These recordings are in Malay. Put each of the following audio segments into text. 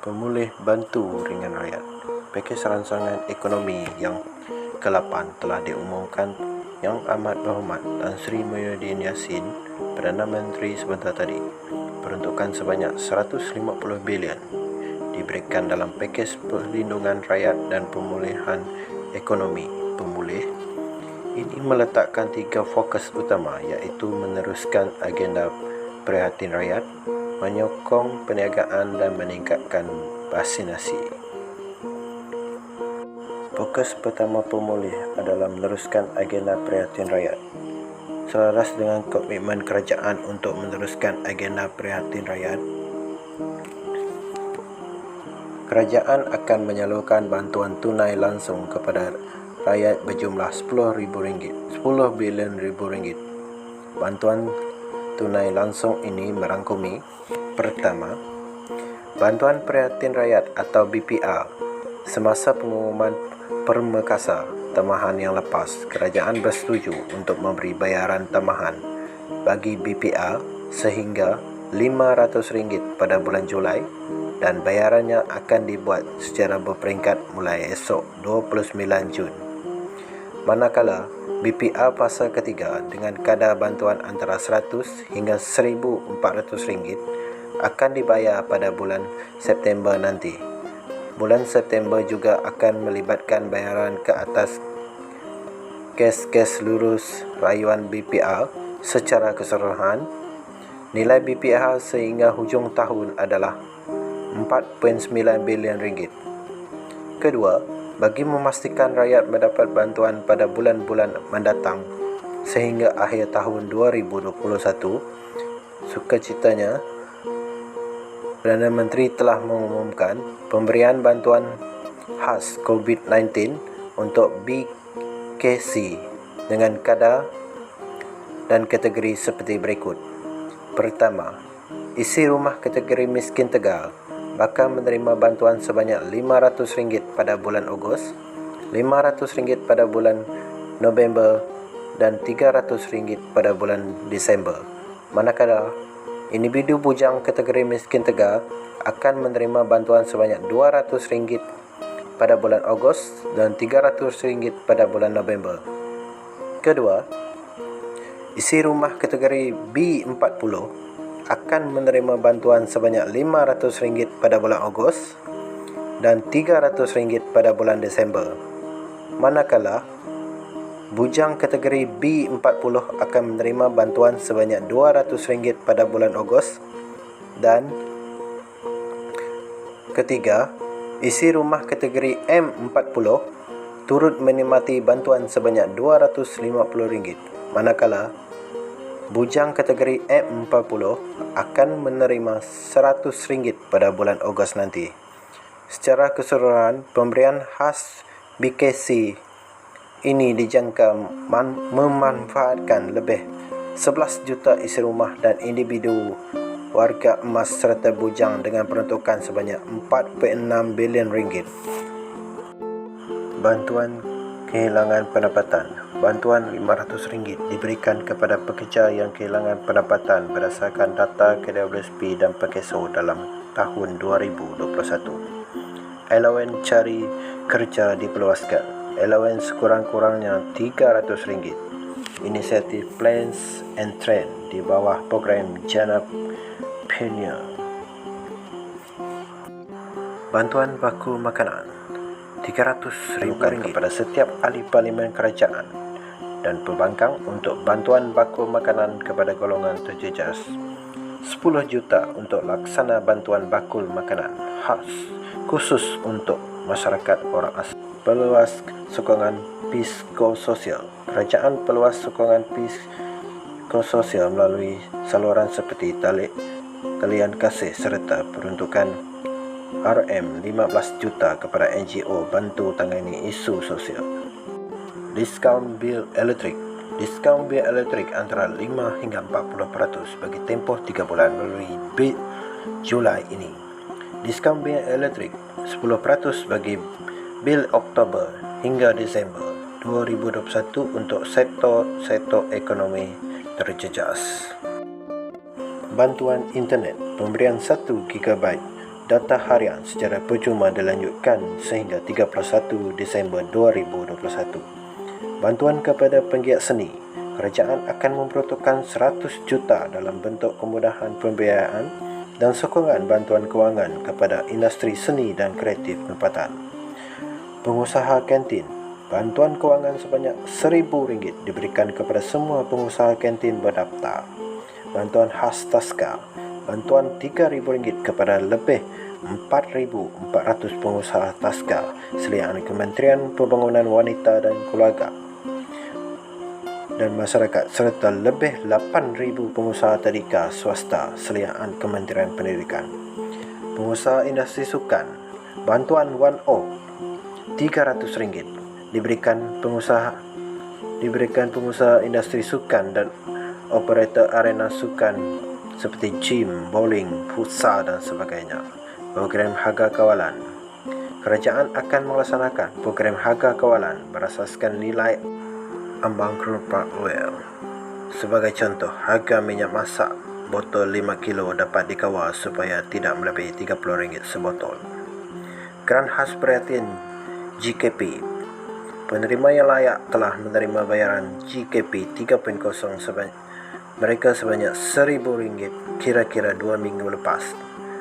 Pemulih bantu ringan rakyat. Pakej rancangan ekonomi yang ke-8 telah diumumkan Yang Amat Berhormat Tan Sri Muhyiddin Yassin, Perdana Menteri sebentar tadi. Peruntukan sebanyak 150 bilion diberikan dalam pakej perlindungan rakyat dan pemulihan ekonomi pemulih. Ini meletakkan 3 fokus utama, iaitu meneruskan agenda prihatin rakyat, menyokong perniagaan dan meningkatkan vaksinasi. Fokus pertama pemulih adalah meneruskan agenda prihatin rakyat. Selaras dengan komitmen kerajaan untuk meneruskan agenda prihatin rakyat, kerajaan akan menyalurkan bantuan tunai langsung kepada rakyat berjumlah RM10 bilion. Bantuan tunai langsung ini merangkumi: pertama, bantuan prihatin rakyat atau BPR. Semasa pengumuman permekasa tambahan yang lepas, kerajaan bersetuju untuk memberi bayaran tambahan bagi BPR sehingga RM500 pada bulan Julai, dan bayarannya akan dibuat secara berperingkat mulai esok 29 Jun. Manakala BPR fasa ketiga dengan kadar bantuan antara RM100 hingga RM1,400 akan dibayar pada bulan September nanti. Bulan September juga akan melibatkan bayaran ke atas kes lurus rayuan BPR secara keseluruhan. Nilai BPR sehingga hujung tahun adalah RM4.9 bilion. Kedua, bagi memastikan rakyat mendapat bantuan pada bulan-bulan mendatang sehingga akhir tahun 2021, sukacitanya Perdana Menteri telah mengumumkan pemberian bantuan khas COVID-19 untuk BKC dengan kadar dan kategori seperti berikut. Pertama, isi rumah kategori miskin tegar bakal menerima bantuan sebanyak RM500 pada bulan Ogos, RM500 pada bulan November dan RM300 pada bulan Disember. Manakala individu bujang kategori miskin tegar akan menerima bantuan sebanyak RM200 pada bulan Ogos dan RM300 pada bulan November. Kedua, isi rumah kategori B40 akan menerima bantuan sebanyak RM500 pada bulan Ogos dan RM300 pada bulan Disember. Manakala bujang kategori B40 akan menerima bantuan sebanyak RM200 pada bulan Ogos, dan ketiga, isi rumah kategori M40 turut menikmati bantuan sebanyak RM250, manakala bujang kategori M40 akan menerima RM100 pada bulan Ogos nanti. Secara keseluruhan, pemberian khas BKC ini dijangka memanfaatkan lebih 11 juta isi rumah dan individu warga emas serta bujang dengan peruntukan sebanyak RM4.6 bilion. Bantuan kehilangan pendapatan. Bantuan RM500 diberikan kepada pekerja yang kehilangan pendapatan berdasarkan data KWSP dan PKSO dalam tahun 2021. Allowance cari kerja diperluaskan. Allowance kurang-kurangnya RM300. Inisiatif Plans and Trend di bawah program Janab Pioneer. Bantuan baku makanan RM300 kepada setiap ahli parlimen kerajaan dan pembangkang untuk bantuan baku makanan kepada golongan terjejas. 10 juta untuk laksana bantuan bakul makanan khas khusus untuk masyarakat orang asing. Peluas sokongan psikososial. Kerajaan peluas sokongan psikososial melalui saluran seperti talian kasih serta peruntukan RM15 juta kepada NGO bantu tangani isu sosial. Diskaun bil elektrik. Diskaun bil elektrik antara 5 hingga 40% bagi tempoh 3 bulan melalui bil Julai ini. Diskaun bil elektrik 10% bagi bil Oktober hingga Disember 2021 untuk sektor ekonomi terjejas. Bantuan internet. Pemberian 1 GB data harian secara percuma dilanjutkan sehingga 31 Disember 2021. Bantuan kepada penggiat seni. Kerajaan akan memperuntukkan 100 juta dalam bentuk kemudahan pembiayaan dan sokongan bantuan kewangan kepada industri seni dan kreatif tempatan. Pengusaha kantin. Bantuan kewangan sebanyak RM1,000 diberikan kepada semua pengusaha kantin berdaftar. Bantuan khas Taska. Bantuan RM3,000 kepada lebih 4,400 pengusaha Taska seliaan Kementerian Pembangunan Wanita dan Keluarga dan Masyarakat serta lebih 8,000 pengusaha tadika swasta seliaan Kementerian Pendidikan. Pengusaha industri sukan. Bantuan 1O RM300 diberikan pengusaha industri sukan dan operator arena sukan seperti gym, bowling, futsal dan sebagainya. Program harga kawalan. Kerajaan akan melaksanakan program harga kawalan berasaskan nilai ambang kerupat oil. Sebagai contoh, harga minyak masak botol 5 kilo dapat dikawal supaya tidak melebihi RM30 sebotol. Keran khas perhatian GKP. Penerima yang layak telah menerima bayaran GKP 3.0 mereka sebanyak RM1,000 kira-kira 2 minggu lepas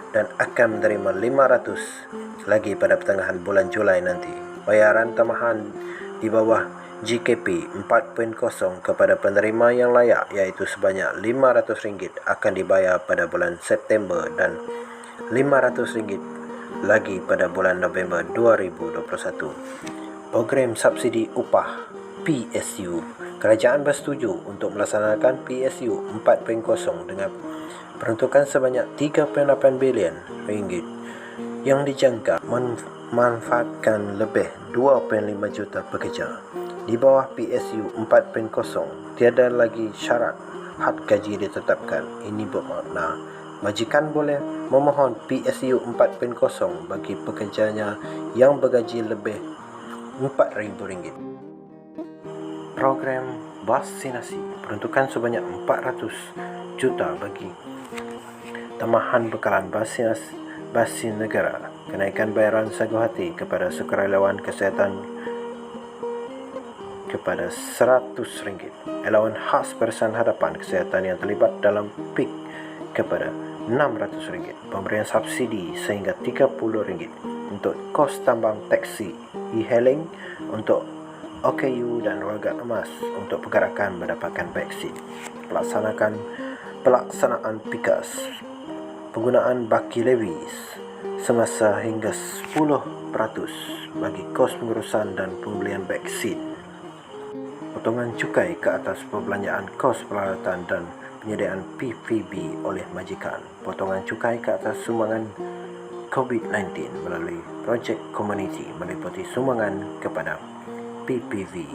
dan akan menerima 500 lagi pada pertengahan bulan Julai nanti. Bayaran tambahan di bawah GKP 4.0 kepada penerima yang layak iaitu sebanyak RM500 akan dibayar pada bulan September dan RM500 lagi pada bulan November 2021. Program subsidi upah PSU. Kerajaan bersetuju untuk melaksanakan PSU 4.0 dengan peruntukan sebanyak RM3.8 bilion yang dijangka memanfaatkan lebih 2.5 juta pekerja. Di bawah PSU 4.0, tiada lagi syarat had gaji ditetapkan. Ini bermakna majikan boleh memohon PSU 4.0 bagi pekerjanya yang bergaji lebih RM4,000. Program vaksinasi. Peruntukan sebanyak 400 juta bagi tambahan bekalan vaksin negara. Kenaikan bayaran sagu hati kepada sukarelawan kesihatan kepada RM100. Elawan khas Barisan Hadapan Kesihatan yang terlibat dalam PIK kepada RM600. Pemberian subsidi sehingga RM30 untuk kos tambang taksi e-hailing untuk OKU dan Warga Emas untuk pergerakan mendapatkan vaksin. Pelaksanaan PIKAS. Penggunaan baki levis semasa hingga 10% bagi kos pengurusan dan pembelian vaksin. Potongan cukai ke atas perbelanjaan kos peralatan dan penyediaan PPB oleh majikan. Potongan cukai ke atas sumbangan COVID-19 melalui projek komuniti meliputi sumbangan kepada PPV.